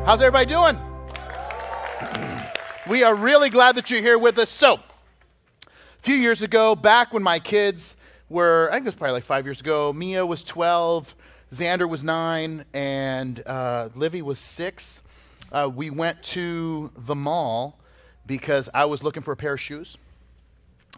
How's everybody doing? We are really glad that you're here with us. So, a few years ago, back when my kids were, I think it was probably like 5 years ago, Mia was 12, Xander was 9, and Livy was 6. We went to the mall because I was looking for a pair of shoes.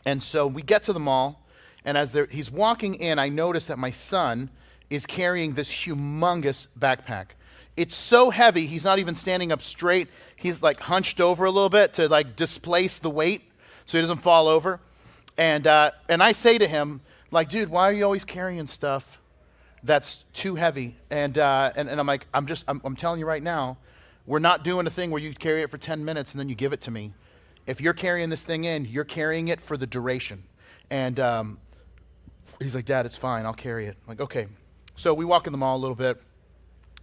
And so we get to the mall, and as he's walking in, I notice that my son is carrying this humongous backpack. It's so heavy, he's not even standing up straight. He's like hunched over a little bit to like displace the weight so he doesn't fall over. And I say to him, like, dude, why are you always carrying stuff that's too heavy? And I'm like, I'm telling you right now, we're not doing a thing where you carry it for 10 minutes and then you give it to me. If you're carrying this thing in, you're carrying it for the duration. And he's like, Dad, it's fine, I'll carry it. I'm like, okay. So we walk in the mall a little bit.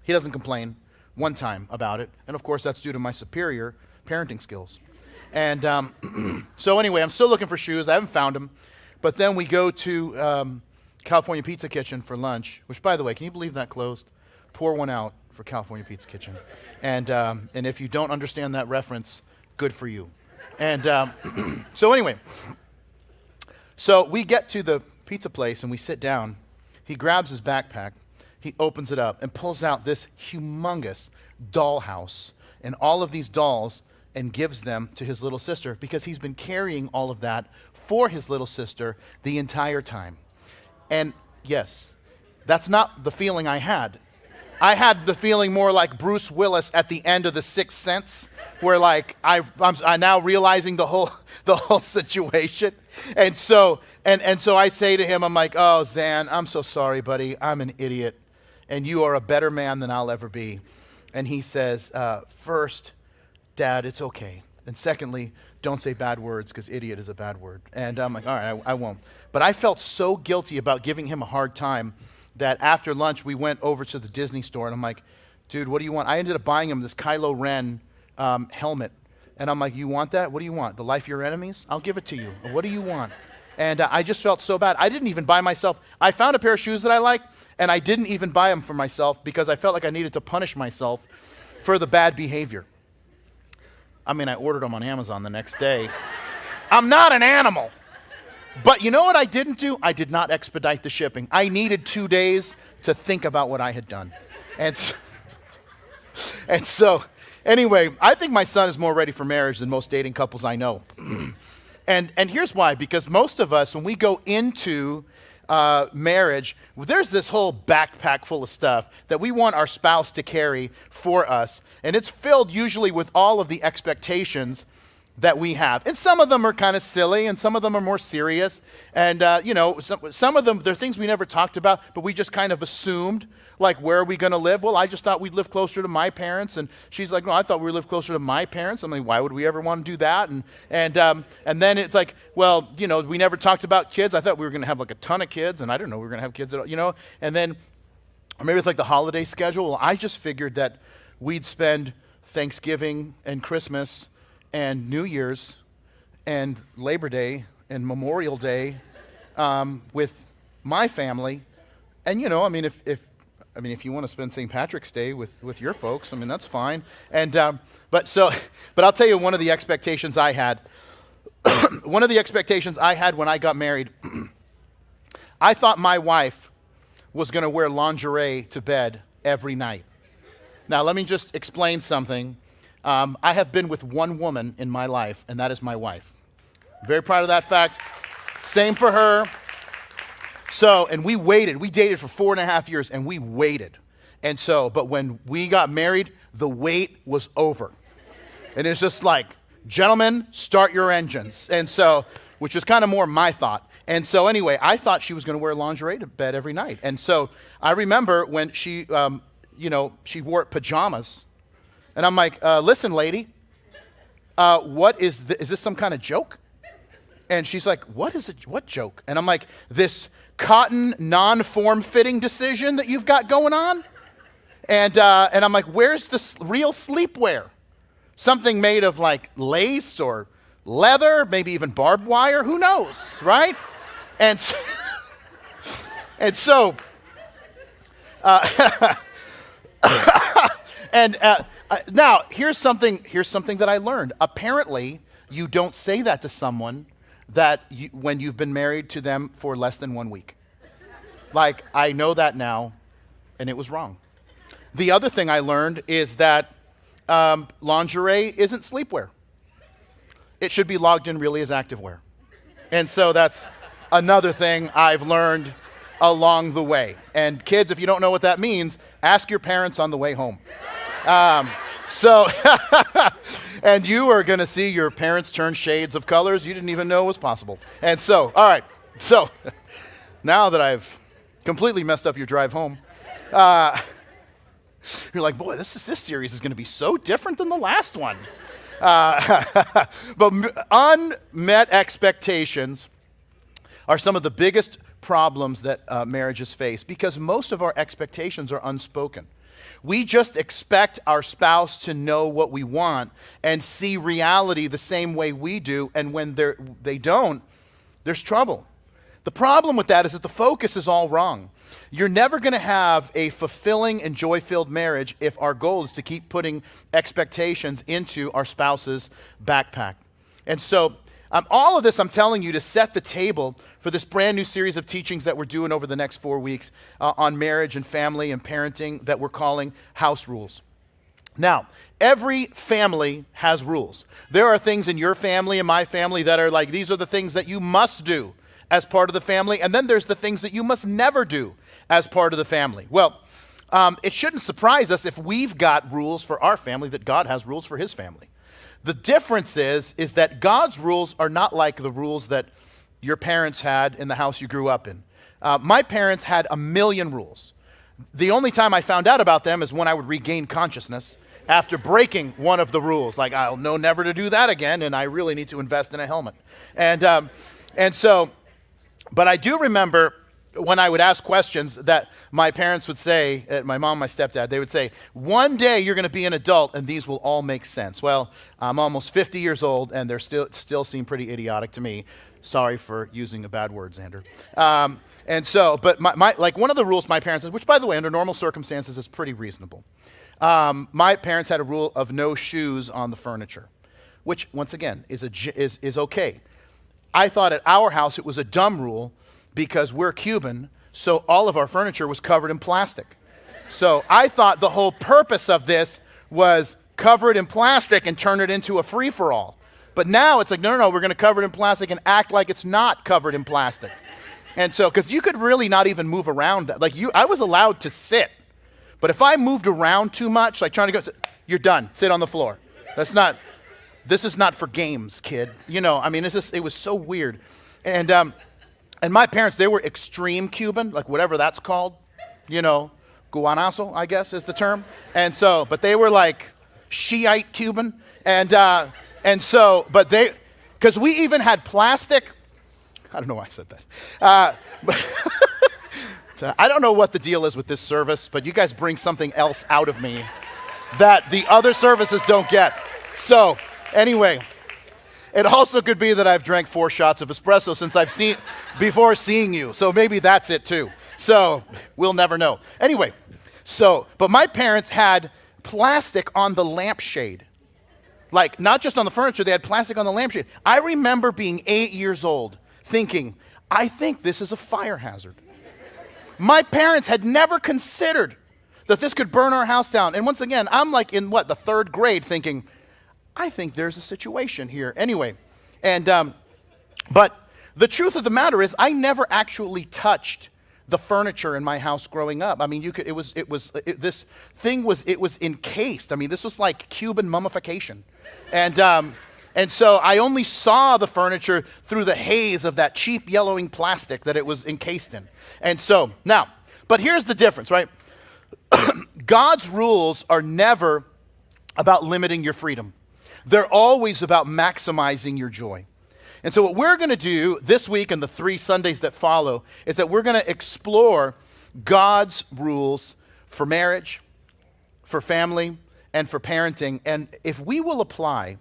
He doesn't complain one time about it. And of course, that's due to my superior parenting skills. And so anyway, I'm still looking for shoes. I haven't found them. But then we go to California Pizza Kitchen for lunch, which, by the way, can you believe that closed? Pour one out for California Pizza Kitchen. And if you don't understand that reference, good for you. And so anyway, so we get to the pizza place and we sit down. He grabs his backpack. He opens it up and pulls out this humongous dollhouse and all of these dolls and gives them to his little sister because he's been carrying all of that for his little sister the entire time. And yes, that's not the feeling I had. I had the feeling more like Bruce Willis at the end of The Sixth Sense, where like I'm now realizing the whole situation. And so I say to him, I'm like, oh, Zan, I'm so sorry, buddy. I'm an idiot. And you are a better man than I'll ever be. And he says, first, Dad, it's okay. And secondly, don't say bad words because idiot is a bad word. And I'm like, all right, I won't. But I felt so guilty about giving him a hard time that after lunch, we went over to the Disney store. And I'm like, dude, what do you want? I ended up buying him this Kylo Ren helmet. And I'm like, you want that? What do you want? The life of your enemies? I'll give it to you. What do you want? And I just felt so bad. I didn't even buy myself. I found a pair of shoes that I like, and I didn't even buy them for myself because I felt like I needed to punish myself for the bad behavior. I mean, I ordered them on Amazon the next day. I'm not an animal. But you know what I didn't do? I did not expedite the shipping. I needed 2 days to think about what I had done. And so anyway, I think my son is more ready for marriage than most dating couples I know. And here's why, because most of us, when we go into marriage, there's this whole backpack full of stuff that we want our spouse to carry for us. And it's filled usually with all of the expectations that we have. And some of them are kind of silly, and some of them are more serious. And, some of them, they're things we never talked about, but we just kind of assumed, like, where are we going to live? Well, I just thought we'd live closer to my parents. And she's like, no, I thought we would live closer to my parents. I'm like, why would we ever want to do that? And then it's like, well, we never talked about kids. I thought we were going to have like a ton of kids, and I didn't know we were going to have kids at all, And then, or maybe it's like the holiday schedule. Well, I just figured that we'd spend Thanksgiving and Christmas and New Year's and Labor Day and Memorial Day with my family. And, if you want to spend St. Patrick's Day with your folks, that's fine. And but I'll tell you one of the expectations I had. One of the expectations I had when I got married, I thought my wife was going to wear lingerie to bed every night. Now, let me just explain something. I have been with one woman in my life, and that is my wife. I'm very proud of that fact. Same for her. So, and we waited. We dated for 4.5 years, and we waited. And so, but when we got married, the wait was over. And it's just like, gentlemen, start your engines. And so, which is kind of more my thought. And so anyway, I thought she was going to wear lingerie to bed every night. And so I remember when she, she wore pajamas. And I'm like, listen, lady, what is this some kind of joke? And she's like, what is it? What joke? And I'm like, this cotton non-form-fitting decision that you've got going on? And I'm like, where's the real sleepwear? Something made of like lace or leather, maybe even barbed wire, who knows, right? And so Now, here's something that I learned. Apparently, you don't say that to someone when you've been married to them for less than 1 week. Like, I know that now, and it was wrong. The other thing I learned is that lingerie isn't sleepwear. It should be logged in really as activewear. And so that's another thing I've learned along the way. And kids, if you don't know what that means, ask your parents on the way home. And you are going to see your parents turn shades of colors you didn't even know was possible. And so, all right. So now that I've completely messed up your drive home, you're like, boy, this series is going to be so different than the last one. But unmet expectations are some of the biggest problems that marriages face because most of our expectations are unspoken. We just expect our spouse to know what we want and see reality the same way we do, and when they don't, there's trouble. The problem with that is that the focus is all wrong. You're never going to have a fulfilling and joy-filled marriage if our goal is to keep putting expectations into our spouse's backpack. And so all of this I'm telling you to set the table for this brand new series of teachings that we're doing over the next 4 weeks on marriage and family and parenting that we're calling House Rules. Now, every family has rules. There are things in your family and my family that are like, these are the things that you must do as part of the family, and then there's the things that you must never do as part of the family. Well, it shouldn't surprise us if we've got rules for our family that God has rules for his family. The difference is that God's rules are not like the rules that your parents had in the house you grew up in. My parents had a million rules. The only time I found out about them is when I would regain consciousness after breaking one of the rules. Like, I'll know never to do that again, and I really need to invest in a helmet. But I do remember when I would ask questions that my parents would say, my mom, my stepdad, they would say, one day you're going to be an adult and these will all make sense. Well, I'm almost 50 years old and they still seem pretty idiotic to me. Sorry for using a bad word, Xander. But like one of the rules my parents had, which by the way, under normal circumstances is pretty reasonable. My parents had a rule of no shoes on the furniture, which once again is okay. I thought at our house it was a dumb rule because we're Cuban, so all of our furniture was covered in plastic. So I thought the whole purpose of this was cover it in plastic and turn it into a free-for-all. But now it's like, no, we're going to cover it in plastic and act like it's not covered in plastic. And so, because you could really not even move around. I was allowed to sit. But if I moved around too much, like trying to go, you're done, sit on the floor. This is not for games, kid. It was so weird. And my parents, they were extreme Cuban, like whatever that's called. Guanazo, I guess is the term. And so, but they were like Shiite Cuban. Because we even had plastic. I don't know why I said that. I don't know what the deal is with this service, but you guys bring something else out of me that the other services don't get. So, anyway, it also could be that I've drank 4 shots of espresso since before seeing you. So maybe that's it too. So we'll never know. Anyway, but my parents had plastic on the lampshade. Like not just on the furniture, they had plastic on the lampshade. I remember being 8 years old thinking, I think this is a fire hazard. My parents had never considered that this could burn our house down. And once again, I'm like in the 3rd grade thinking, I think there's a situation here. Anyway, but the truth of the matter is I never actually touched the furniture in my house growing up. I mean, this thing was encased. I mean, this was like Cuban mummification. And so I only saw the furniture through the haze of that cheap yellowing plastic that it was encased in. And so now, but here's the difference, right? God's rules are never about limiting your freedom. They're always about maximizing your joy. And so what we're going to do this week and the 3 Sundays that follow is that we're going to explore God's rules for marriage, for family, and for parenting. And if we will apply,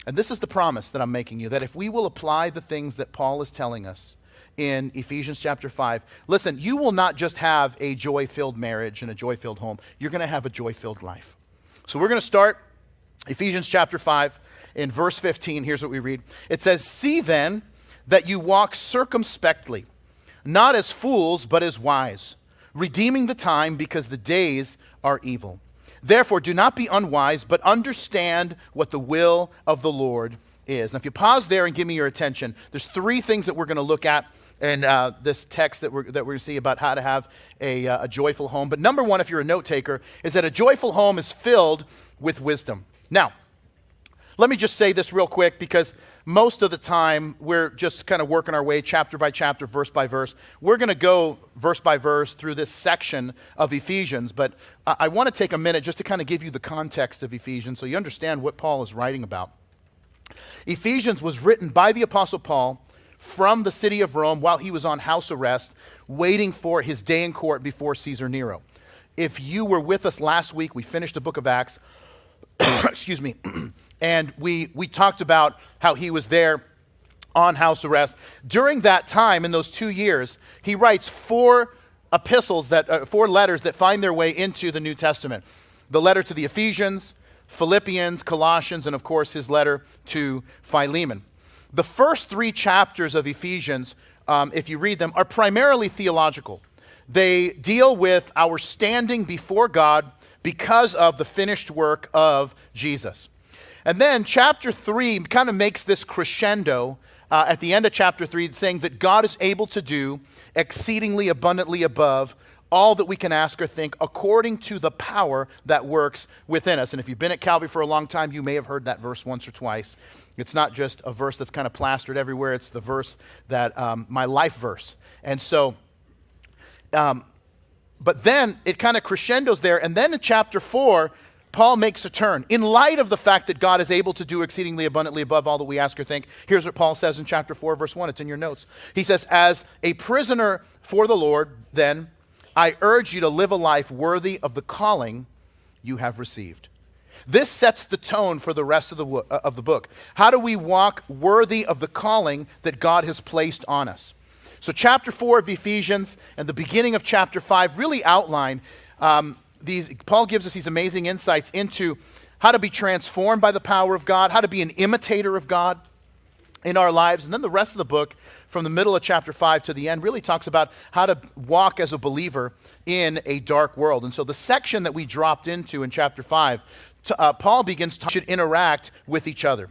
and this is the promise that I'm making you, that if we will apply the things that Paul is telling us in Ephesians chapter 5, listen, you will not just have a joy-filled marriage and a joy-filled home. You're going to have a joy-filled life. So we're going to start Ephesians chapter 5 in verse 15. Here's what we read. It says, "See then that you walk circumspectly, not as fools, but as wise, redeeming the time because the days are evil. Therefore, do not be unwise, but understand what the will of the Lord is." Now, if you pause there and give me your attention, there's three things that we're going to look at in this text that we're going to see about how to have a joyful home. But number one, if you're a note taker, is that a joyful home is filled with wisdom. Now, let me just say this real quick, because most of the time we're just kind of working our way chapter by chapter, verse by verse. We're going to go verse by verse through this section of Ephesians, but I want to take a minute just to kind of give you the context of Ephesians so you understand what Paul is writing about. Ephesians was written by the Apostle Paul from the city of Rome while he was on house arrest, waiting for his day in court before Caesar Nero. If you were with us last week, we finished the book of Acts, excuse me, and we talked about how he was there on house arrest. During that time, in those 2 years, he writes four letters that find their way into the New Testament. The letter to the Ephesians, Philippians, Colossians, and of course his letter to Philemon. The first three chapters of Ephesians, if you read them, are primarily theological. They deal with our standing before God because of the finished work of Jesus. And then chapter 3 kind of makes this crescendo at the end of chapter 3, saying that God is able to do exceedingly abundantly above all that we can ask or think, according to the power that works within us. And if you've been at Calvary for a long time, you may have heard that verse once or twice. It's not just a verse that's kind of plastered everywhere. It's the verse that, my life verse. And so, but then it kind of crescendos there. And then in chapter 4, Paul makes a turn. In light of the fact that God is able to do exceedingly abundantly above all that we ask or think, here's what Paul says in chapter 4, verse 1. It's in your notes. He says, "As a prisoner for the Lord, then, I urge you to live a life worthy of the calling you have received." This sets the tone for the rest of the book. How do we walk worthy of the calling that God has placed on us? So chapter 4 of Ephesians and the beginning of chapter 5 really outline Paul gives us these amazing insights into how to be transformed by the power of God, how to be an imitator of God in our lives. And then the rest of the book, from the middle of chapter 5 to the end, really talks about how to walk as a believer in a dark world. And so the section that we dropped into in chapter 5, Paul begins to interact with each other.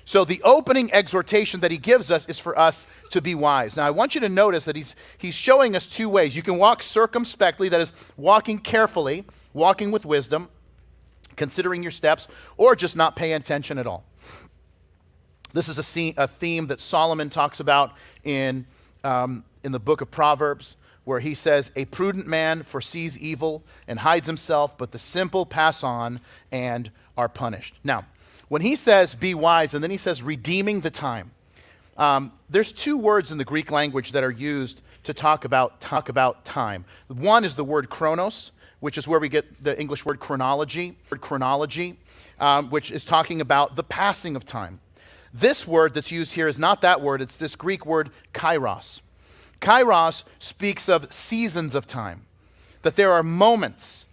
So the opening exhortation that he gives us is for us to be wise. Now I want you to notice that he's showing us two ways. You can walk circumspectly, that is walking carefully, walking with wisdom, considering your steps, or just not paying attention at all. This is a theme that Solomon talks about in the book of Proverbs, where he says, "A prudent man foresees evil and hides himself, but the simple pass on and are punished." Now, when he says be wise, and then he says redeeming the time, there's two words in the Greek language that are used to talk about time. One is the word chronos, which is where we get the English word chronology, which is talking about the passing of time. This word that's used here is not that word, it's this Greek word kairos. Kairos speaks of seasons of time, that there are moments,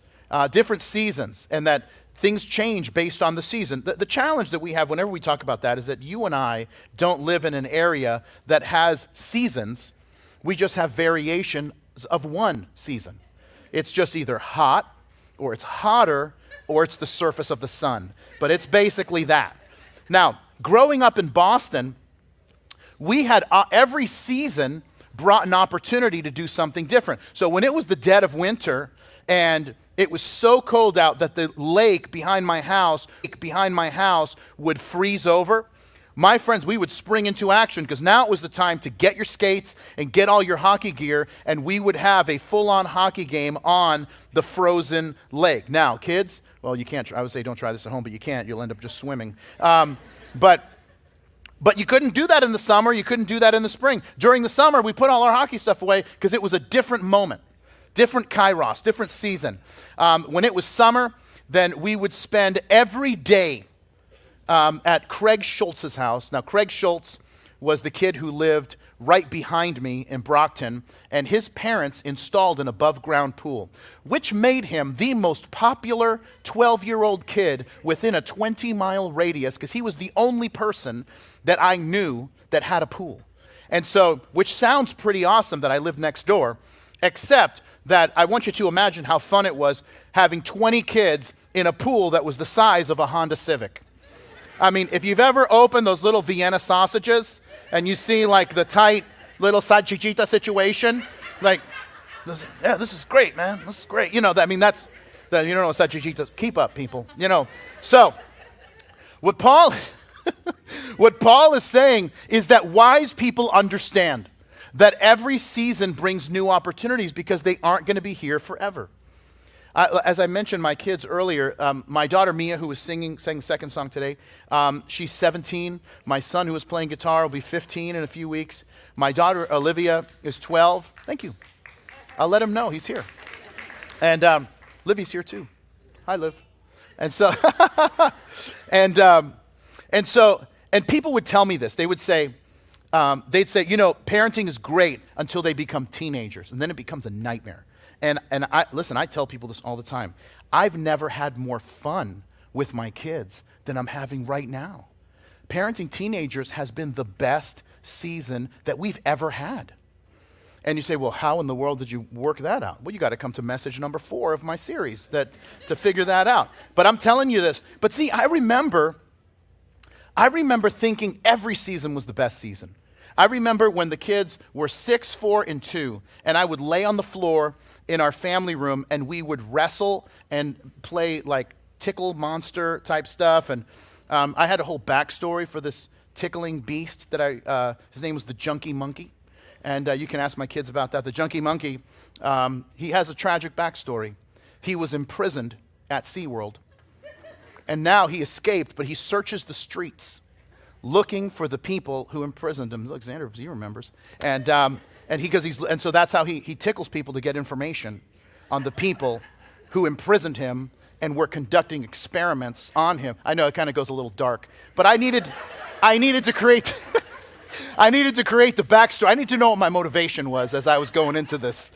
different seasons, and that things change based on the season. The challenge that we have whenever we talk about that is that you and I don't live in an area that has seasons. We just have variations of one season. It's just either hot, or it's hotter, or it's the surface of the sun. But it's basically that. Now, growing up in Boston, we had every season brought an opportunity to do something different. So when it was the dead of winter and it was so cold out that the lake behind my house would freeze over, my friends, we would spring into action because now it was the time to get your skates and get all your hockey gear, and we would have a full-on hockey game on the frozen lake. Now, kids, well, you can't, I would say don't try this at home, but you can't. You'll end up just swimming. But you couldn't do that in the summer. You couldn't do that in the spring. During the summer, we put all our hockey stuff away because it was a different moment, different kairos, different season. When it was summer, then we would spend every day at Craig Schultz's house. Now, Craig Schultz was the kid who lived right behind me in Brockton, and his parents installed an above-ground pool, which made him the most popular 12-year-old kid within a 20-mile radius, because he was the only person that I knew that had a pool. And so, which sounds pretty awesome that I lived next door, except that I want you to imagine how fun it was having 20 kids in a pool that was the size of a Honda Civic. I mean, if you've ever opened those little Vienna sausages and you see like the tight little salchichita situation, like, this is great, man. This is great. You know, you don't know salchichitas. Keep up, people. You know, so what Paul is saying is that wise people understand that every season brings new opportunities because they aren't going to be here forever. As I mentioned my kids earlier, my daughter Mia, who was sang the second song today, she's 17. My son, who was playing guitar, will be 15 in a few weeks. My daughter Olivia is 12. Thank you. I'll let him know he's here. And Livy's here too. Hi, Liv. And so, and people would tell me this. They would say, parenting is great until they become teenagers, and then it becomes a nightmare. And I tell people this all the time. I've never had more fun with my kids than I'm having right now. Parenting teenagers has been the best season that we've ever had. And you say, well, how in the world did you work that out? Well, you got to come to message number 4 of my series to figure that out. But I'm telling you this. But see, I remember thinking every season was the best season. I remember when the kids were 6, 4, and 2, and I would lay on the floor in our family room, and we would wrestle and play like tickle monster type stuff. And I had a whole backstory for this tickling beast that his name was the Junkie Monkey. And you can ask my kids about that. The Junkie Monkey, he has a tragic backstory. He was imprisoned at SeaWorld. And now he escaped, but he searches the streets looking for the people who imprisoned him. Alexander, he remembers. And so that's how he tickles people to get information on the people who imprisoned him and were conducting experiments on him. I know it kind of goes a little dark, but I needed to create the backstory. I need to know what my motivation was as I was going into this.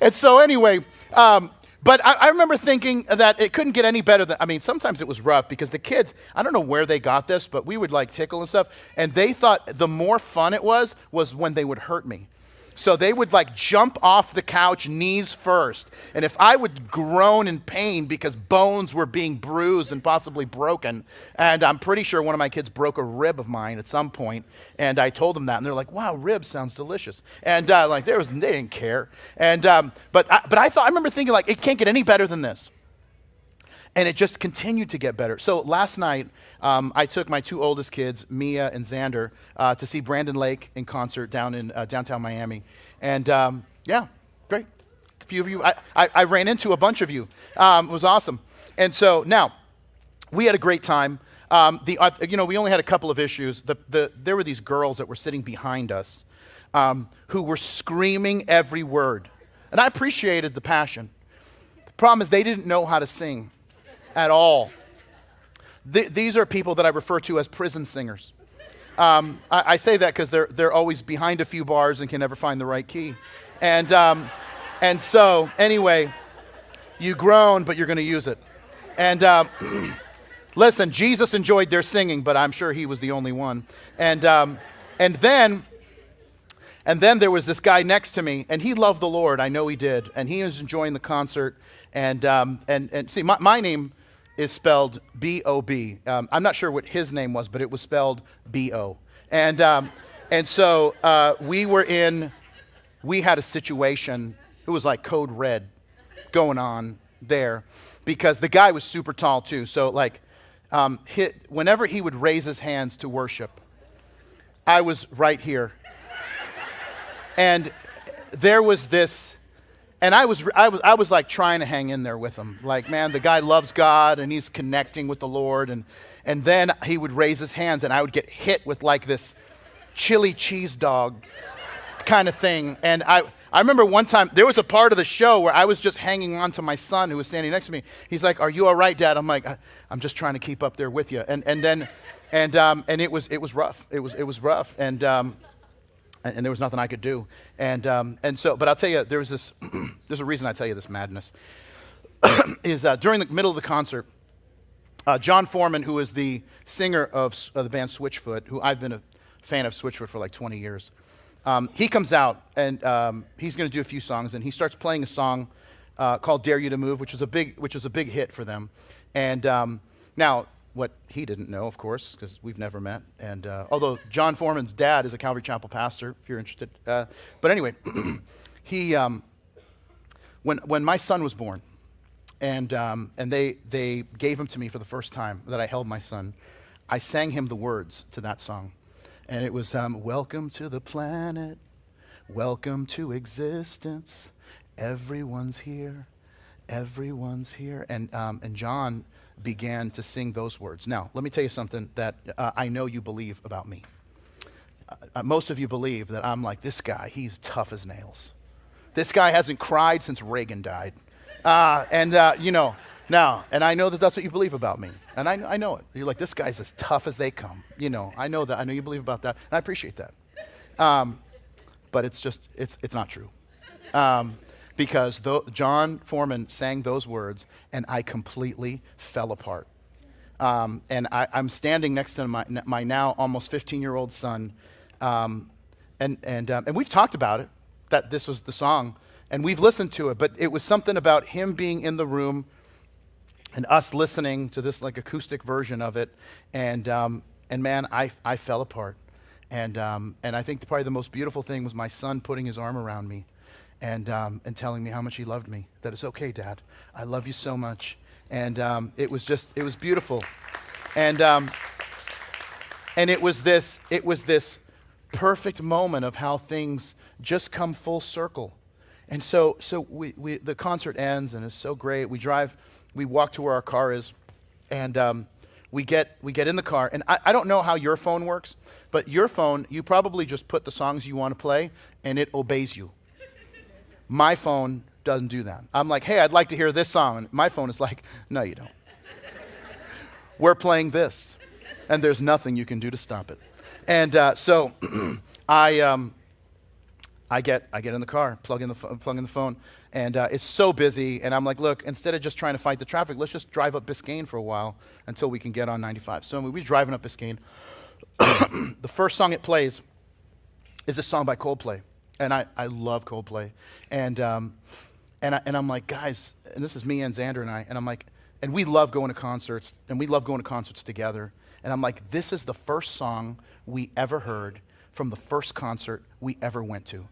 And so anyway, but I remember thinking that it couldn't get any better than, sometimes it was rough because the kids, I don't know where they got this, but we would like tickle and stuff, and they thought the more fun it was when they would hurt me. So they would like jump off the couch knees first, and if I would groan in pain because bones were being bruised and possibly broken, and I'm pretty sure one of my kids broke a rib of mine at some point, and I told them that, and they're like, "Wow, rib sounds delicious," and they didn't care, and but I remember thinking like it can't get any better than this, and it just continued to get better. So last night, I took my 2 oldest kids, Mia and Xander, to see Brandon Lake in concert down in downtown Miami. And yeah, great. A few of you, I ran into a bunch of you. It was awesome. And so now, we had a great time. We only had a couple of issues. There were these girls that were sitting behind us who were screaming every word. And I appreciated the passion. The problem is they didn't know how to sing at all. These are people that I refer to as prison singers. I say that because they're always behind a few bars and can never find the right key. And so anyway, you groan, but you're going to use it. And listen, Jesus enjoyed their singing, but I'm sure he was the only one. And then there was this guy next to me, and he loved the Lord. I know he did, and he was enjoying the concert. And see, my name is spelled B-O-B. I'm not sure what his name was, but it was spelled B-O. And so we had a situation, it was like code red going on there because the guy was super tall too. So like whenever he would raise his hands to worship, I was right here. And there was this, and I was like trying to hang in there with him. Like, man, the guy loves God and he's connecting with the Lord. And then he would raise his hands and I would get hit with like this chili cheese dog kind of thing. And I remember one time, there was a part of the show where I was just hanging on to my son who was standing next to me. He's like, "Are you all right, Dad?" I'm like, "I'm just trying to keep up there with you." And it was rough. It was rough. And and there was nothing I could do. And so, but I'll tell you, there's a reason I tell you this madness. Is during the middle of the concert, John Foreman, who is the singer of the band Switchfoot, who I've been a fan of Switchfoot for like 20 years, he comes out and he's going to do a few songs, and he starts playing a song called "Dare You to Move," which was a big hit for them. And now, what he didn't know, of course, because we've never met, and although John Foreman's dad is a Calvary Chapel pastor, if you're interested. But anyway, he when my son was born, and they gave him to me for the first time that I held my son, I sang him the words to that song. And it was, welcome to the planet, welcome to existence, everyone's here. And John began to sing those words. Now, let me tell you something that I know you believe about me. Most of you believe that I'm like, this guy, he's tough as nails. This guy hasn't cried since Reagan died. Now, and I know that that's what you believe about me. And I know it. You're like, this guy's as tough as they come. I know that. I know you believe about that. And I appreciate that. But it's not true. Because John Foreman sang those words, and I completely fell apart. And I'm standing next to my now almost 15-year-old son. And we've talked about it, that this was the song. And we've listened to it. But it was something about him being in the room and us listening to this like acoustic version of it, and man, I fell apart, and I think probably the most beautiful thing was my son putting his arm around me, and telling me how much he loved me. That it's okay, Dad, I love you so much, and it was beautiful, and it was this perfect moment of how things just come full circle, and so we the concert ends, and it's so great. We walk to where our car is, and we get in the car. And I don't know how your phone works, but your phone, you probably just put the songs you want to play, and it obeys you. My phone doesn't do that. I'm like, hey, I'd like to hear this song. And my phone is like, no, you don't. We're playing this, and there's nothing you can do to stop it. And so I get in the car, plug in the phone, and it's so busy, and I'm like, look, instead of just trying to fight the traffic, let's just drive up Biscayne for a while until we can get on 95. So we're driving up Biscayne. The first song it plays is a song by Coldplay, and I love Coldplay, and I'm like, guys, and this is me and Xander and I, and I'm like, and we love going to concerts, and we love going to concerts together, and I'm like, this is the first song we ever heard from the first concert we ever went to.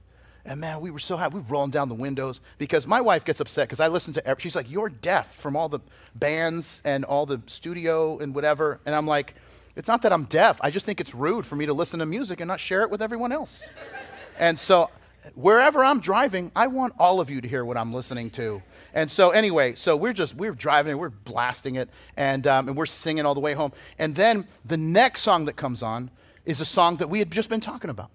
And man, we were so happy. We were rolling down the windows because my wife gets upset because I listen to she's like, you're deaf from all the bands and all the studio and whatever. And I'm like, it's not that I'm deaf. I just think it's rude for me to listen to music and not share it with everyone else. And so wherever I'm driving, I want all of you to hear what I'm listening to. And so anyway, so we're driving, we're blasting it, and we're singing all the way home. And then the next song that comes on is a song that we had just been talking about.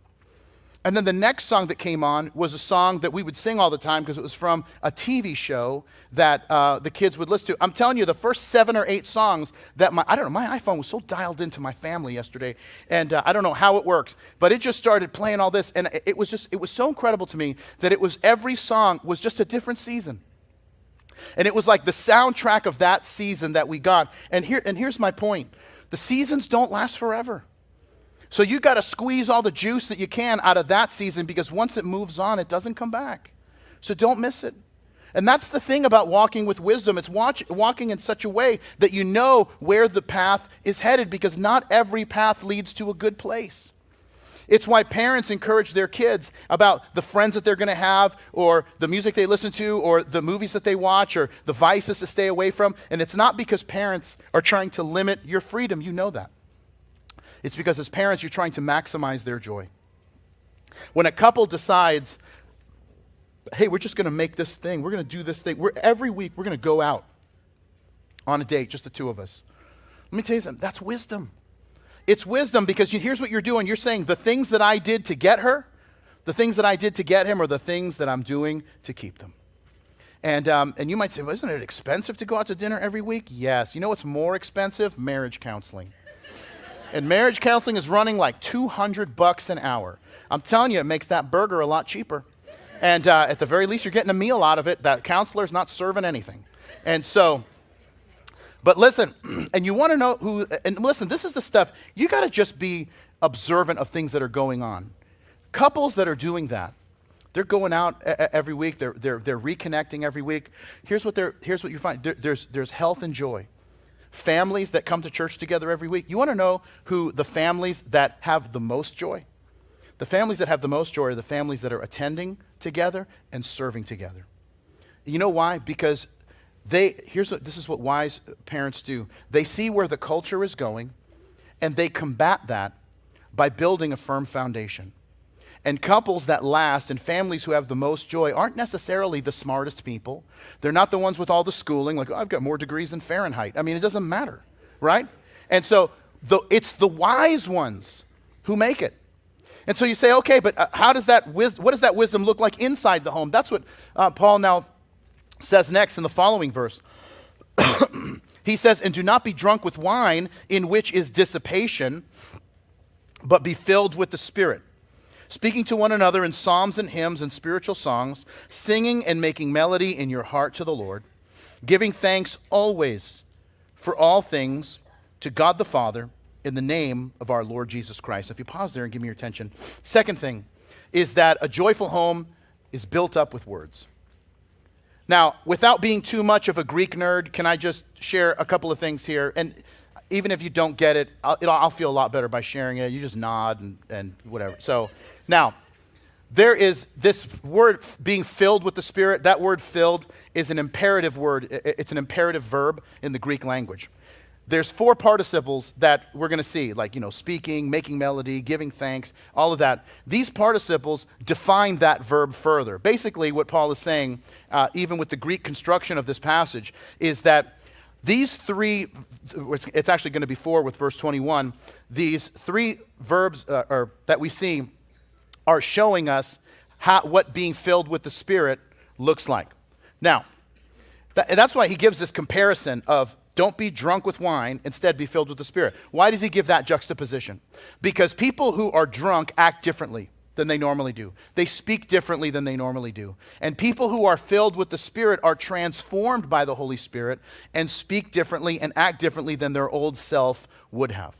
And then the next song that came on was a song that we would sing all the time because it was from a TV show that the kids would listen to. I'm telling you, the first 7 or 8 songs that my iPhone was so dialed into my family yesterday, and I don't know how it works, but it just started playing all this, and it was so incredible to me that every song was just a different season. And it was like the soundtrack of that season that we got. And here's my point. The seasons don't last forever. So you got to squeeze all the juice that you can out of that season, because once it moves on, it doesn't come back. So don't miss it. And that's the thing about walking with wisdom. It's walking in such a way that you know where the path is headed, because not every path leads to a good place. It's why parents encourage their kids about the friends that they're going to have, or the music they listen to, or the movies that they watch, or the vices to stay away from. And it's not because parents are trying to limit your freedom. You know that. It's because as parents, you're trying to maximize their joy. When a couple decides, hey, we're just going to make this thing, we're going to do this thing, every week we're going to go out on a date, just the two of us. Let me tell you something, that's wisdom. It's wisdom, because here's what you're doing. You're saying the things that I did to get her, the things that I did to get him, are the things that I'm doing to keep them. And you might say, well, isn't it expensive to go out to dinner every week? Yes. You know what's more expensive? Marriage counseling. And marriage counseling is running like $200 an hour. I'm telling you, it makes that burger a lot cheaper. And at the very least, you're getting a meal out of it. That counselor's not serving anything. And so, but listen, and you want to know who, and listen, this is the stuff, you got to just be observant of things that are going on. Couples that are doing that, they're going out every week, they're reconnecting every week. Here's what you find, there's health and joy. Families that come to church together every week. You want to know who the families that have the most joy? The families that have the most joy are the families that are attending together and serving together. You know why? Because this is what wise parents do. They see where the culture is going, and they combat that by building a firm foundation. And couples that last and families who have the most joy aren't necessarily the smartest people. They're not the ones with all the schooling, like, oh, I've got more degrees than Fahrenheit. I mean, it doesn't matter, right? And so it's the wise ones who make it. And so you say, okay, but what does that wisdom look like inside the home? That's what Paul now says next in the following verse. He says, and do not be drunk with wine, in which is dissipation, but be filled with the Spirit, speaking to one another in psalms and hymns and spiritual songs, singing and making melody in your heart to the Lord, giving thanks always for all things to God the Father in the name of our Lord Jesus Christ. If you pause there and give me your attention. Second thing is that a joyful home is built up with words. Now, without being too much of a Greek nerd, can I just share a couple of things here? And even if you don't get it, I'll feel a lot better by sharing it. You just nod and whatever. So now, there is this word being filled with the Spirit. That word filled is an imperative word. It's an imperative verb in the Greek language. There's 4 participles that we're going to see, like, speaking, making melody, giving thanks, all of that. These participles define that verb further. Basically, what Paul is saying, even with the Greek construction of this passage, is that these 3, it's actually going to be 4 with verse 21, these 3 verbs that we see are showing us what being filled with the Spirit looks like. Now, that's why he gives this comparison of don't be drunk with wine, instead be filled with the Spirit. Why does he give that juxtaposition? Because people who are drunk act differently than they normally do. They speak differently than they normally do. And people who are filled with the Spirit are transformed by the Holy Spirit and speak differently and act differently than their old self would have.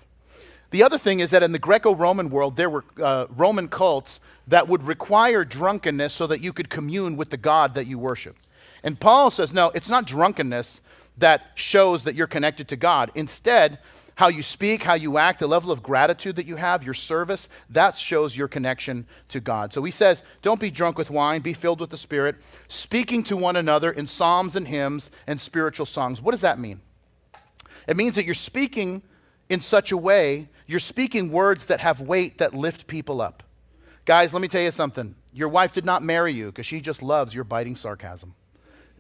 The other thing is that in the Greco-Roman world, there were Roman cults that would require drunkenness so that you could commune with the God that you worship. And Paul says, no, it's not drunkenness that shows that you're connected to God. Instead, how you speak, how you act, the level of gratitude that you have, your service, that shows your connection to God. So he says, don't be drunk with wine, be filled with the Spirit, speaking to one another in psalms and hymns and spiritual songs. What does that mean? It means that you're speaking in such a way, you're speaking words that have weight that lift people up. Guys, let me tell you something. Your wife did not marry you because she just loves your biting sarcasm.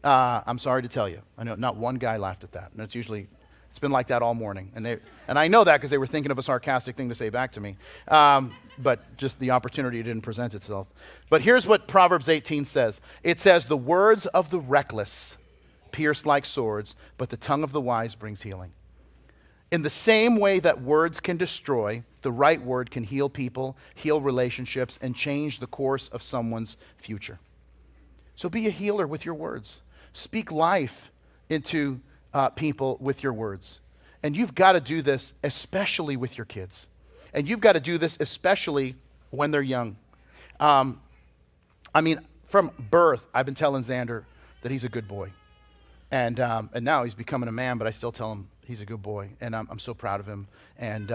I'm sorry to tell you. I know not one guy laughed at that. And it's been like that all morning. And I know that because they were thinking of a sarcastic thing to say back to me. But just the opportunity didn't present itself. But here's what Proverbs 18 says. It says, the words of the reckless pierce like swords, but the tongue of the wise brings healing. In the same way that words can destroy, the right word can heal people, heal relationships, and change the course of someone's future. So be a healer with your words. Speak life into people with your words. And you've got to do this especially with your kids. And you've got to do this especially when they're young. From birth, I've been telling Xander that he's a good boy. And now he's becoming a man, but I still tell him he's a good boy. And I'm so proud of him. And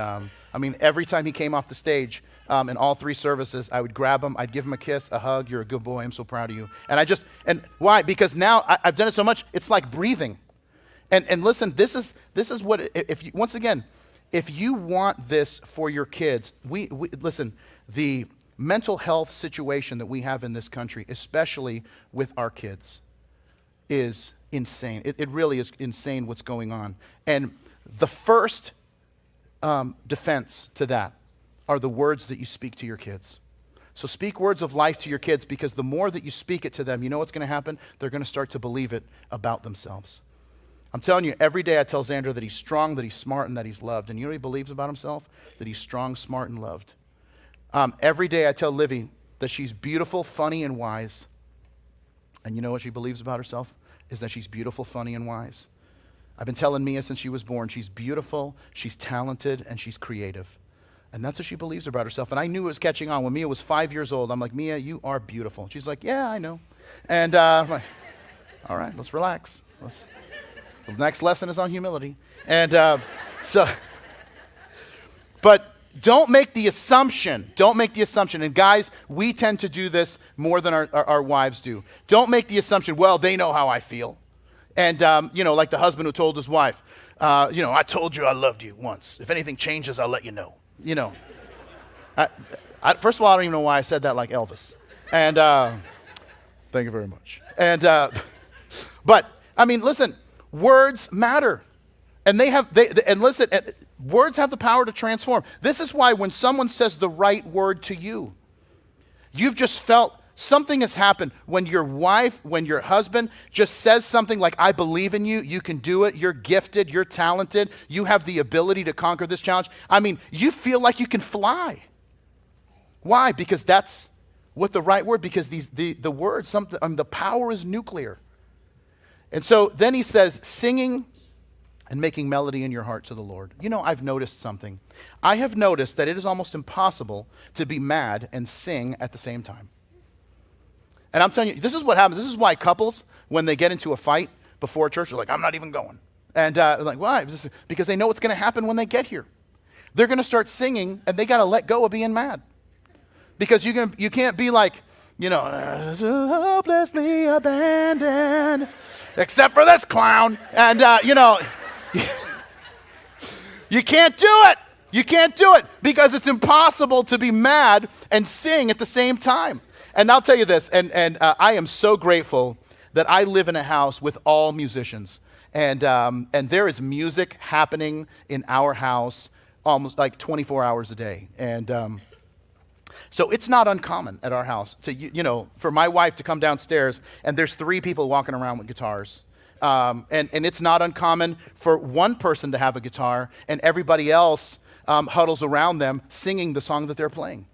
every time he came off the stage, in all 3 services, I would grab him, I'd give him a kiss, a hug, you're a good boy, I'm so proud of you. And why? Because now I've done it so much, it's like breathing. And listen, this is what, once again, if you want this for your kids, we listen, the mental health situation that we have in this country, especially with our kids, is insane. It really is insane what's going on. And the first defense to that are the words that you speak to your kids. So speak words of life to your kids, because the more that you speak it to them, you know what's going to happen? They're going to start to believe it about themselves. I'm telling you, every day I tell Xander that he's strong, that he's smart, and that he's loved. And you know what he believes about himself? That he's strong, smart, and loved. Every day I tell Livy that she's beautiful, funny, and wise. And you know what she believes about herself? Is that she's beautiful, funny, and wise. I've been telling Mia since she was born, she's beautiful, she's talented, and she's creative. And that's what she believes about herself. And I knew it was catching on. When Mia was 5 years old, I'm like, Mia, you are beautiful. She's like, yeah, I know. And I'm like, all right, let's relax. The next lesson is on humility. And but don't make the assumption. And guys, we tend to do this more than our wives do. Don't make the assumption, well, they know how I feel. And, like the husband who told his wife, I told you I loved you once. If anything changes, I'll let you know. First of all, I don't even know why I said that like Elvis. And thank you very much. And but I mean, listen, words matter, and words have the power to transform. This is why when someone says the right word to you, you've just felt something has happened. When your husband just says something like, I believe in you, you can do it, you're gifted, you're talented, you have the ability to conquer this challenge. I mean, you feel like you can fly. Why? Because that's what the right word, because the word, the power is nuclear. And so then he says, singing and making melody in your heart to the Lord. I've noticed something. I have noticed that it is almost impossible to be mad and sing at the same time. And I'm telling you, this is what happens. This is why couples, when they get into a fight before church, are like, I'm not even going. And like, why? Because they know what's going to happen when they get here. They're going to start singing, and they got to let go of being mad. Because you can't be like, hopelessly abandoned, except for this clown. And, you can't do it. You can't do it because it's impossible to be mad and sing at the same time. And I'll tell you this, and I am so grateful that I live in a house with all musicians. And there is music happening in our house almost like 24 hours a day. And so it's not uncommon at our house for my wife to come downstairs and there's 3 people walking around with guitars. And it's not uncommon for one person to have a guitar and everybody else huddles around them singing the song that they're playing.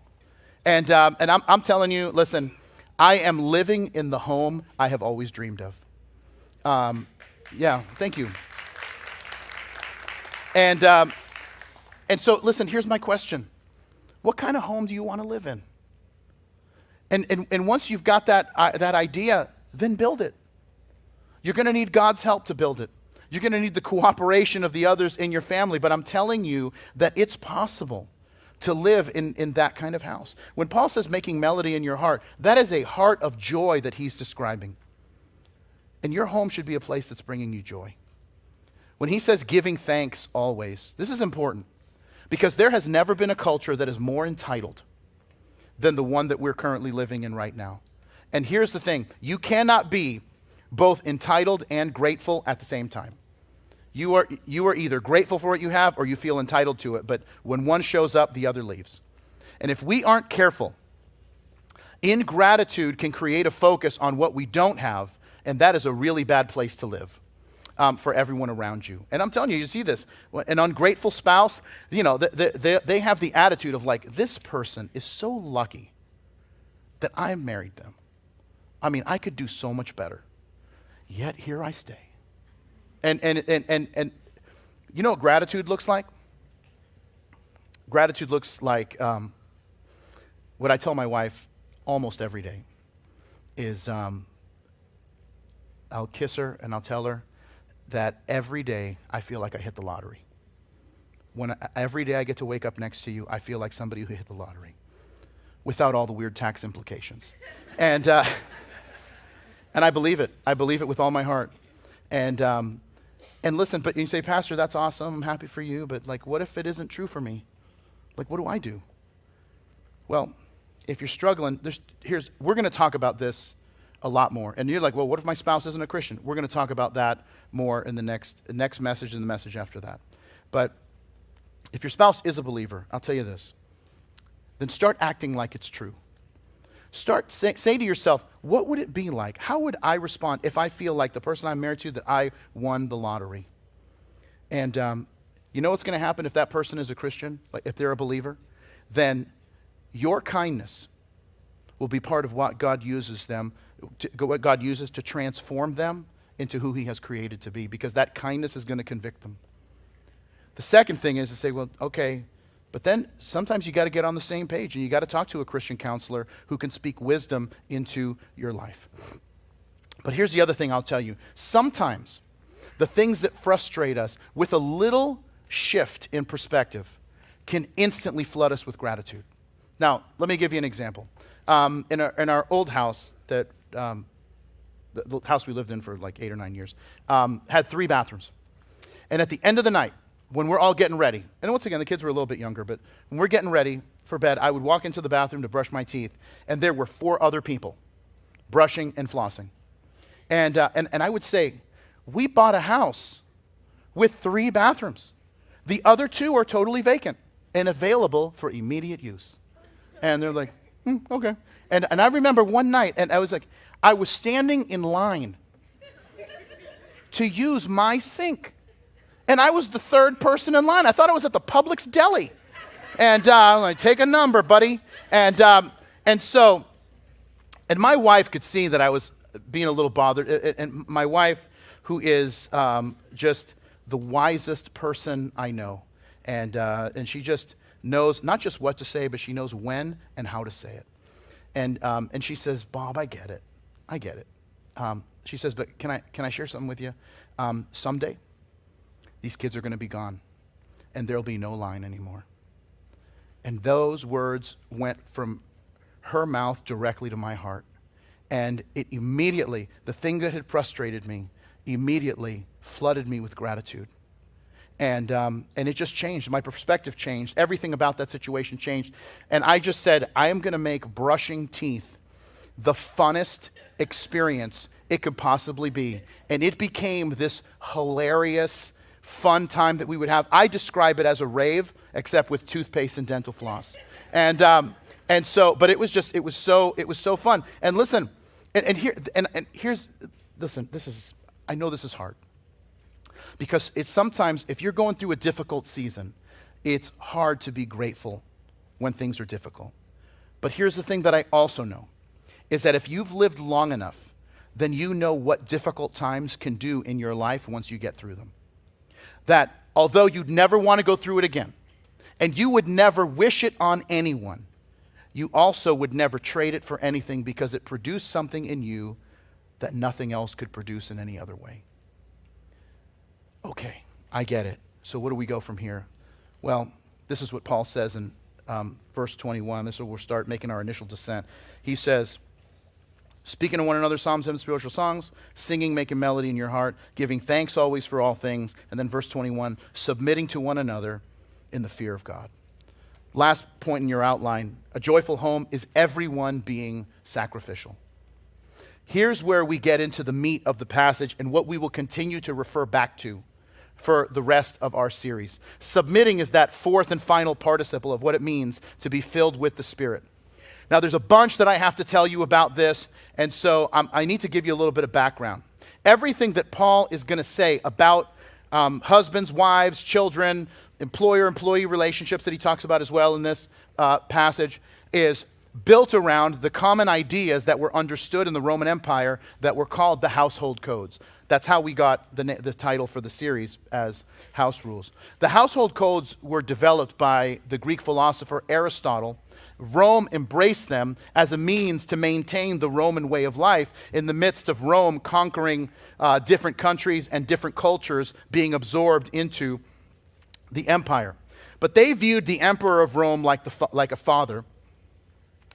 And I'm telling you, listen, I am living in the home I have always dreamed of. Yeah, thank you. And so, listen, here's my question. What kind of home do you want to live in? And once you've got that idea, then build it. You're going to need God's help to build it. You're going to need the cooperation of the others in your family, but I'm telling you that it's possible to live in that kind of house. When Paul says making melody in your heart, that is a heart of joy that he's describing. And your home should be a place that's bringing you joy. When he says giving thanks always, this is important because there has never been a culture that is more entitled than the one that we're currently living in right now. And here's the thing, you cannot be both entitled and grateful at the same time. You are either grateful for what you have or you feel entitled to it, but when one shows up, the other leaves. And if we aren't careful, ingratitude can create a focus on what we don't have, and that is a really bad place to live for everyone around you. And I'm telling you, you see this, an ungrateful spouse, they have the attitude of like, this person is so lucky that I married them. I mean, I could do so much better, yet here I stay. And you know what gratitude looks like? Gratitude looks like what I tell my wife almost every day is I'll kiss her and I'll tell her that every day I feel like I hit the lottery. Every day I get to wake up next to you, I feel like somebody who hit the lottery without all the weird tax implications. And I believe it. I believe it with all my heart. And listen, but you say, Pastor, that's awesome. I'm happy for you. But like, what if it isn't true for me? Like, what do I do? Well, if you're struggling, we're going to talk about this a lot more. And you're like, well, what if my spouse isn't a Christian? We're going to talk about that more in the next message and the message after that. But if your spouse is a believer, I'll tell you this, then start acting like it's true. Start say to yourself, what would it be like? How would I respond if I feel like the person I'm married to, that I won the lottery? And you know what's going to happen if that person is a Christian, like if they're a believer? Then your kindness will be part of what God uses to transform them into who he has created to be, because that kindness is going to convict them. The second thing is to say, well, okay, but then sometimes you got to get on the same page, and you got to talk to a Christian counselor who can speak wisdom into your life. But here's the other thing I'll tell you. Sometimes the things that frustrate us, with a little shift in perspective, can instantly flood us with gratitude. Now, let me give you an example. In our old house, the house we lived in for like 8 or 9 years, had 3 bathrooms. And at the end of the night, when we're all getting ready, and once again, the kids were a little bit younger, but when we're getting ready for bed, I would walk into the bathroom to brush my teeth, and there were 4 other people brushing and flossing. And I would say, we bought a house with 3 bathrooms. The other 2 are totally vacant and available for immediate use. And they're like, okay. And I remember one night, and I was standing in line to use my sink. And I was the 3rd person in line. I thought I was at the Publix deli. And I'm like, take a number, buddy. And my wife could see that I was being a little bothered. And my wife, who is just the wisest person I know. And she just knows not just what to say, but she knows when and how to say it. And she says, Bob, I get it. She says, but can I share something with you? Someday, these kids are going to be gone, and there'll be no line anymore. And those words went from her mouth directly to my heart. And it immediately, the thing that had frustrated me, immediately flooded me with gratitude. And it just changed. My perspective changed. Everything about that situation changed. And I just said, I am going to make brushing teeth the funnest experience it could possibly be. And it became this hilarious, fun time that we would have. I describe it as a rave, except with toothpaste and dental floss. And so, but it was so fun. And listen, here's, I know this is hard. Because it's sometimes, if you're going through a difficult season, it's hard to be grateful when things are difficult. But here's the thing that I also know, is that if you've lived long enough, then you know what difficult times can do in your life once you get through them. That although you'd never want to go through it again, and you would never wish it on anyone, you also would never trade it for anything, because it produced something in you that nothing else could produce in any other way. Okay, I get it. So where do we go from here? Well, this is what Paul says in verse 21. This is where we'll start making our initial descent. He says, speaking to one another, psalms, hymns, spiritual songs, singing, making melody in your heart, giving thanks always for all things. And then verse 21, submitting to one another in the fear of God. Last point in your outline, a joyful home is everyone being sacrificial. Here's where we get into the meat of the passage and what we will continue to refer back to for the rest of our series. Submitting is that 4th and final participle of what it means to be filled with the Spirit. Now, there's a bunch that I have to tell you about this, and so I need to give you a little bit of background. Everything that Paul is going to say about husbands, wives, children, employer-employee relationships that he talks about as well in this passage is built around the common ideas that were understood in the Roman Empire that were called the household codes. That's how we got the title for the series as House Rules. The household codes were developed by the Greek philosopher Aristotle. Rome embraced them as a means to maintain the Roman way of life in the midst of Rome conquering different countries and different cultures being absorbed into the empire. But they viewed the emperor of Rome like a father,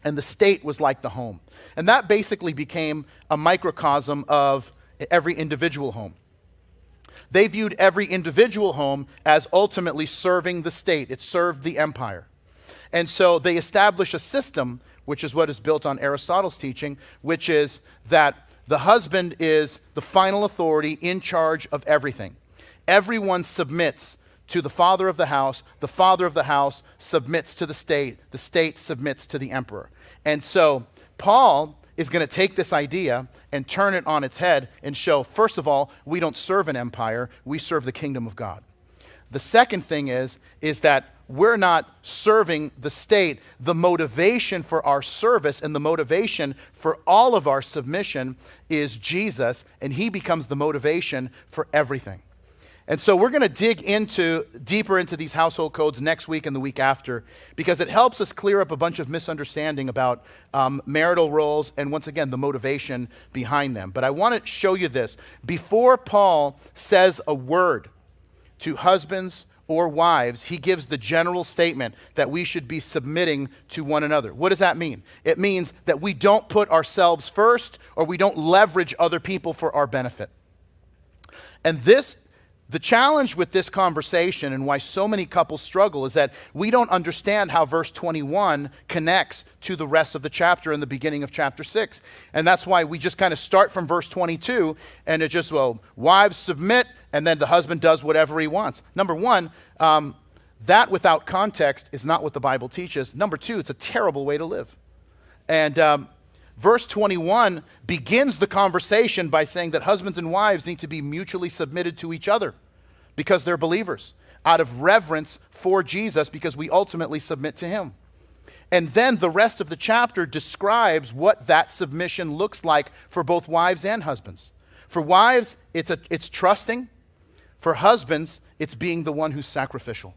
and the state was like the home. And that basically became a microcosm of every individual home. They viewed every individual home as ultimately serving the state. It served the empire. And so they established a system, which is what is built on Aristotle's teaching, which is that the husband is the final authority in charge of everything. Everyone submits to the father of the house submits to the state submits to the emperor. And so Paul is going to take this idea and turn it on its head and show, first of all, we don't serve an empire, we serve the kingdom of God. The second thing is that we're not serving the state. The motivation for our service and the motivation for all of our submission is Jesus, and he becomes the motivation for everything. And so we're going to dig deeper into these household codes next week and the week after, because it helps us clear up a bunch of misunderstanding about marital roles and, once again, the motivation behind them. But I want to show you this. Before Paul says a word to husbands or wives, he gives the general statement that we should be submitting to one another. What does that mean? It means that we don't put ourselves first, or we don't leverage other people for our benefit. And the challenge with this conversation and why so many couples struggle is that we don't understand how verse 21 connects to the rest of the chapter in the beginning of chapter 6. And that's why we just kind of start from verse 22 and it just, wives submit, and then the husband does whatever he wants. Number one, that without context is not what the Bible teaches. Number two, it's a terrible way to live. And verse 21 begins the conversation by saying that husbands and wives need to be mutually submitted to each other because they're believers, out of reverence for Jesus, because we ultimately submit to him. And then the rest of the chapter describes what that submission looks like for both wives and husbands. For wives, it's trusting. For husbands, it's being the one who's sacrificial.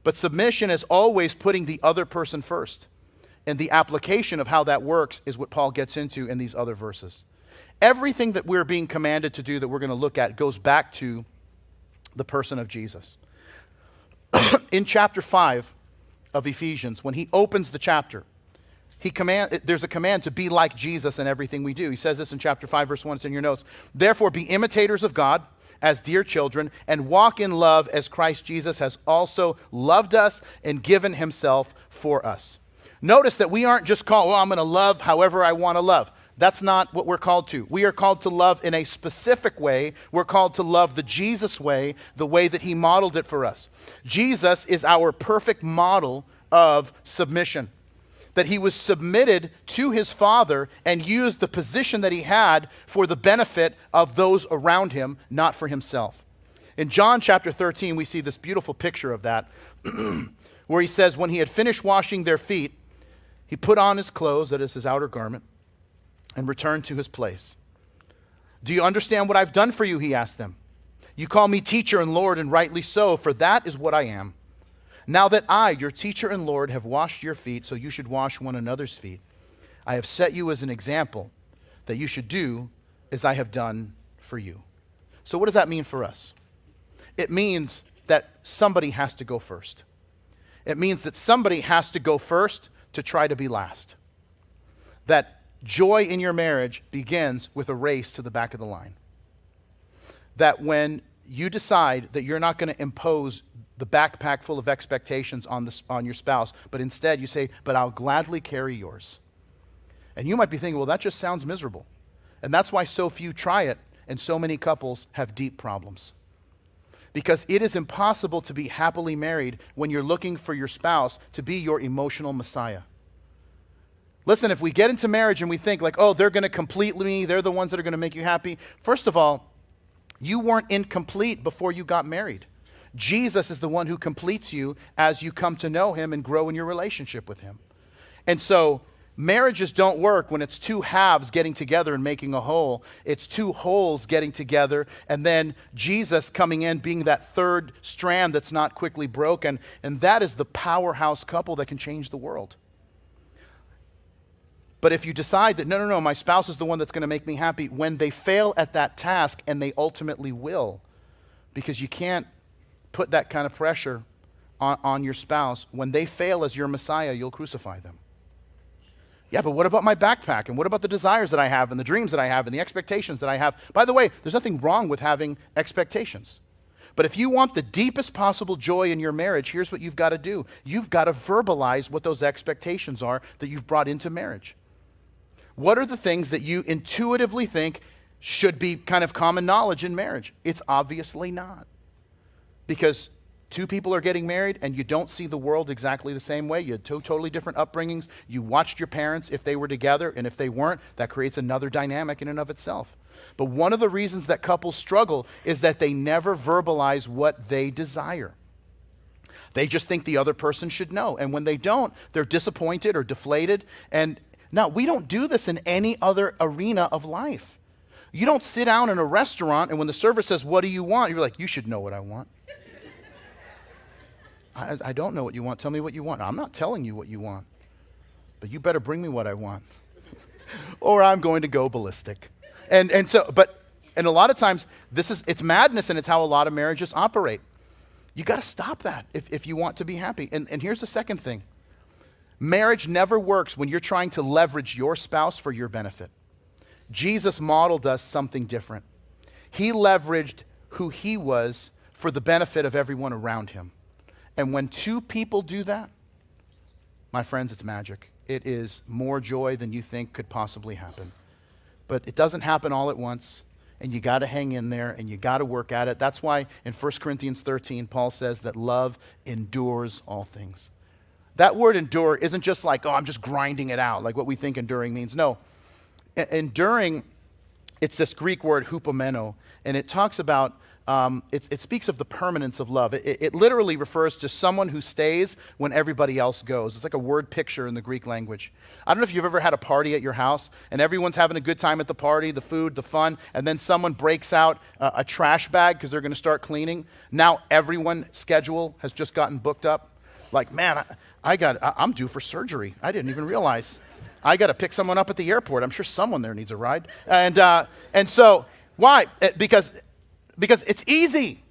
But submission is always putting the other person first. And the application of how that works is what Paul gets into in these other verses. Everything that we're being commanded to do that we're going to look at goes back to the person of Jesus. In chapter 5 of Ephesians, when he opens the chapter, there's a command to be like Jesus in everything we do. He says this in chapter 5, verse 1. It's in your notes. Therefore, be imitators of God as dear children, and walk in love as Christ Jesus has also loved us and given himself for us. Notice that we aren't just called, I'm going to love however I want to love. That's not what we're called to. We are called to love in a specific way. We're called to love the Jesus way, the way that he modeled it for us. Jesus is our perfect model of submission. That he was submitted to his Father and used the position that he had for the benefit of those around him, not for himself. In John chapter 13, we see this beautiful picture of that, where he says, when he had finished washing their feet, he put on his clothes, that is his outer garment, and returned to his place. Do you understand what I've done for you? He asked them. You call me teacher and Lord, and rightly so, for that is what I am. Now that I, your teacher and Lord, have washed your feet, so you should wash one another's feet. I have set you as an example that you should do as I have done for you. So what does that mean for us? It means that somebody has to go first. It means that somebody has to go first to try to be last. That joy in your marriage begins with a race to the back of the line. That when you decide that you're not going to impose the backpack full of expectations on your spouse, but instead you say, but I'll gladly carry yours. And you might be thinking, well, that just sounds miserable. And that's why so few try it, and so many couples have deep problems. Because it is impossible to be happily married when you're looking for your spouse to be your emotional Messiah. Listen, if we get into marriage and we think like, oh, they're going to complete me, they're the ones that are going to make you happy. First of all, you weren't incomplete before you got married. Jesus is the one who completes you as you come to know him and grow in your relationship with him. And so marriages don't work when it's two halves getting together and making a whole. It's two wholes getting together, and then Jesus coming in being that third strand that's not quickly broken. And that is the powerhouse couple that can change the world. But if you decide that, no, my spouse is the one that's going to make me happy, when they fail at that task, and they ultimately will, because you can't put that kind of pressure on your spouse, when they fail as your Messiah, you'll crucify them. Yeah, but what about my backpack? And what about the desires that I have and the dreams that I have and the expectations that I have? By the way, there's nothing wrong with having expectations. But if you want the deepest possible joy in your marriage, here's what you've got to do. You've got to verbalize what those expectations are that you've brought into marriage. What are the things that you intuitively think should be kind of common knowledge in marriage? It's obviously not. Because Two people are getting married and you don't see the world exactly the same way. You had two totally different upbringings. You watched your parents if they were together, and if they weren't, that creates another dynamic in and of itself. But one of the reasons that couples struggle is that they never verbalize what they desire. They just think the other person should know. And when they don't, they're disappointed or deflated. And now, we don't do this in any other arena of life. You don't sit down in a restaurant and when the server says, "What do you want?" You're like, "You should know what I want." I don't know what you want. Tell me what you want. I'm not telling you what you want, but you better bring me what I want or I'm going to go ballistic. And a lot of times it's madness, and it's how a lot of marriages operate. You got to stop that if you want to be happy. And here's the second thing. Marriage never works when you're trying to leverage your spouse for your benefit. Jesus modeled us something different. He leveraged who he was for the benefit of everyone around him. And when two people do that, my friends, it's magic. It is more joy than you think could possibly happen. But it doesn't happen all at once, and you got to hang in there, and you got to work at it. That's why in 1 Corinthians 13, Paul says that love endures all things. That word endure isn't just like, "Oh, I'm just grinding it out," like what we think enduring means. No, enduring, it's this Greek word hupomeno, and it talks about, it speaks of the permanence of love. It literally refers to someone who stays when everybody else goes. It's like a word picture in the Greek language. I don't know if you've ever had a party at your house and everyone's having a good time at the party, the food, the fun, and then someone breaks out a trash bag because they're going to start cleaning. Now everyone's schedule has just gotten booked up. Like, man, I'm due for surgery. I didn't even realize. I got to pick someone up at the airport. I'm sure someone there needs a ride. And so why? Because it's easy.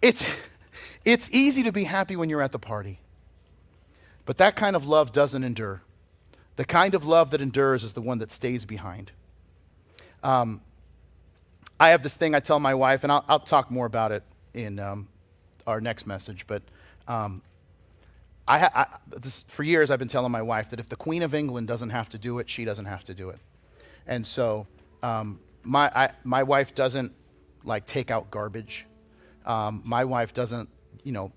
It's easy to be happy when you're at the party. But that kind of love doesn't endure. The kind of love that endures is the one that stays behind. I have this thing I tell my wife, and I'll talk more about it in our next message, but for years I've been telling my wife that if the Queen of England doesn't have to do it, she doesn't have to do it. And so my wife doesn't like take out garbage. My wife doesn't,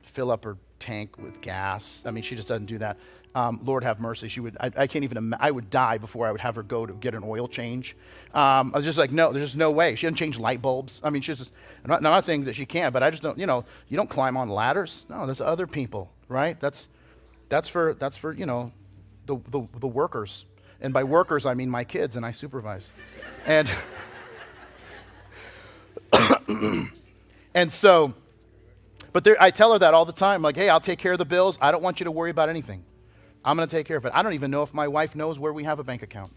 fill up her tank with gas. I mean, she just doesn't do that. Lord have mercy. She would. I can't even. I would die before I would have her go to get an oil change. I was just like, no, there's just no way. She doesn't change light bulbs. I mean, she's just. I'm not saying that she can't, but I just don't. You don't climb on ladders. No, there's other people, right? That's for the workers, and by workers I mean my kids, and I supervise, and. And so, but I tell her that all the time, like, hey, I'll take care of the bills. I don't want you to worry about anything. I'm going to take care of it. I don't even know if my wife knows where we have a bank account.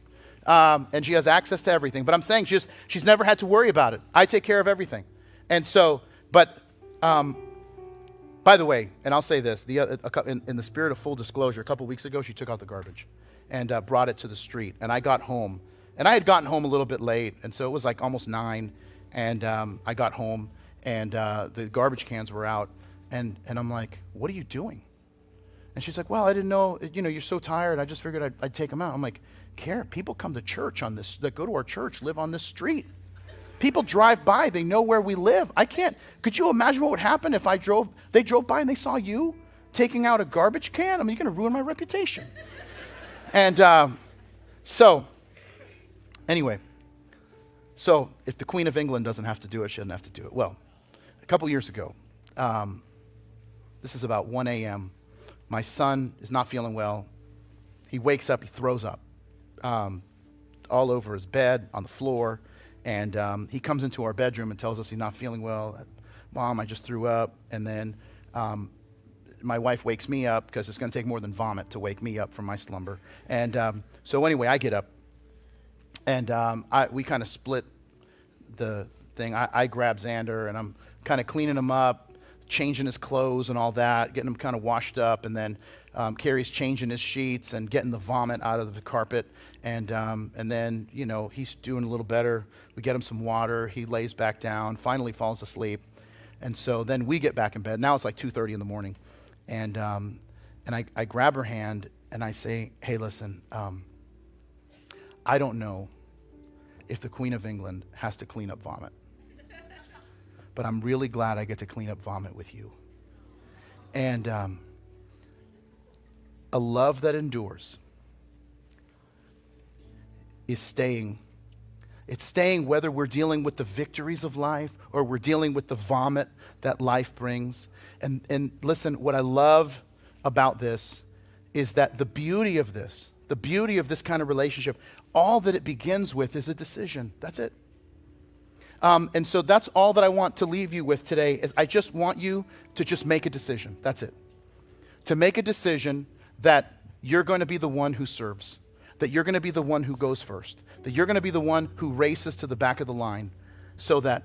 And she has access to everything. But I'm saying she's never had to worry about it. I take care of everything. And so, but, by the way, and I'll say this, in the spirit of full disclosure, a couple weeks ago, she took out the garbage and brought it to the street. And I got home. And I had gotten home a little bit late. And so it was like almost 9. And I got home. And the garbage cans were out, and I'm like, "What are you doing?" And she's like, "Well, I didn't know, you're so tired. I just figured I'd take them out." I'm like, "Care? People come to church that go to our church, live on this street. People drive by, they know where we live. I can't. Could you imagine what would happen if they drove by and they saw you taking out a garbage can? I mean, you're going to ruin my reputation." And so, anyway, so if the Queen of England doesn't have to do it, she doesn't have to do it. Well, a couple years ago, this is about 1 a.m., my son is not feeling well. He wakes up, he throws up all over his bed, on the floor, and he comes into our bedroom and tells us he's not feeling well. "Mom, I just threw up." And then my wife wakes me up because it's going to take more than vomit to wake me up from my slumber. And so anyway, I get up, and we kind of split the thing. I grab Xander, and I'm kind of cleaning him up, changing his clothes and all that, getting him kind of washed up, and then Carrie's changing his sheets and getting the vomit out of the carpet, and then he's doing a little better. We get him some water. He lays back down, finally falls asleep, and so then we get back in bed. Now it's like 2:30 in the morning, and I grab her hand and I say, "Hey, listen, I don't know if the Queen of England has to clean up vomit. But I'm really glad I get to clean up vomit with you." And a love that endures is staying. It's staying whether we're dealing with the victories of life or we're dealing with the vomit that life brings. And listen, what I love about this is that the beauty of this kind of relationship, all that it begins with is a decision. That's it. And so that's all that I want to leave you with today is I just want you to just make a decision. That's it. To make a decision that you're going to be the one who serves, that you're going to be the one who goes first, that you're going to be the one who races to the back of the line so that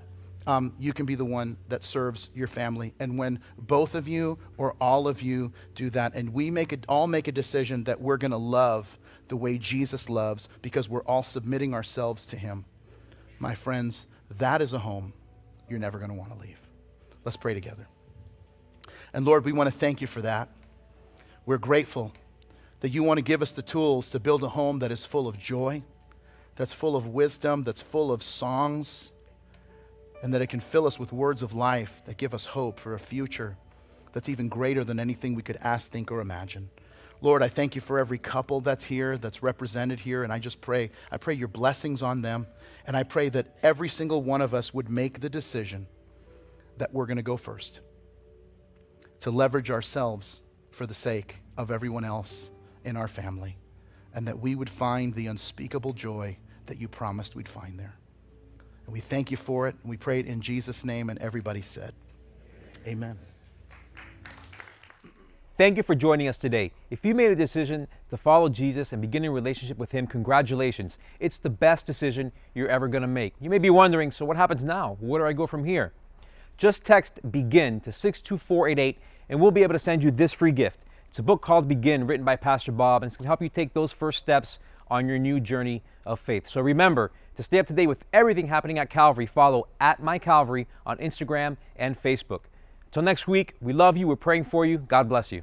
you can be the one that serves your family. And when both of you or all of you do that, and we all make a decision that we're going to love the way Jesus loves because we're all submitting ourselves to him, my friends, that is a home you're never going to want to leave. Let's pray together. And Lord, we want to thank you for that. We're grateful that you want to give us the tools to build a home that is full of joy, that's full of wisdom, that's full of songs, and that it can fill us with words of life that give us hope for a future that's even greater than anything we could ask, think, or imagine. Lord, I thank you for every couple that's here, that's represented here, and I pray your blessings on them, and I pray that every single one of us would make the decision that we're going to go first, to leverage ourselves for the sake of everyone else in our family, and that we would find the unspeakable joy that you promised we'd find there. And we thank you for it, and we pray it in Jesus' name, and everybody said, amen. Thank you for joining us today. If you made a decision to follow Jesus and begin a relationship with him, congratulations. It's the best decision you're ever going to make. You may be wondering, so what happens now? Where do I go from here? Just text BEGIN to 62488 and we'll be able to send you this free gift. It's a book called Begin, written by Pastor Bob, and it's going to help you take those first steps on your new journey of faith. So remember, to stay up to date with everything happening at Calvary, follow @MyCalvary on Instagram and Facebook. Until next week, we love you, we're praying for you. God bless you.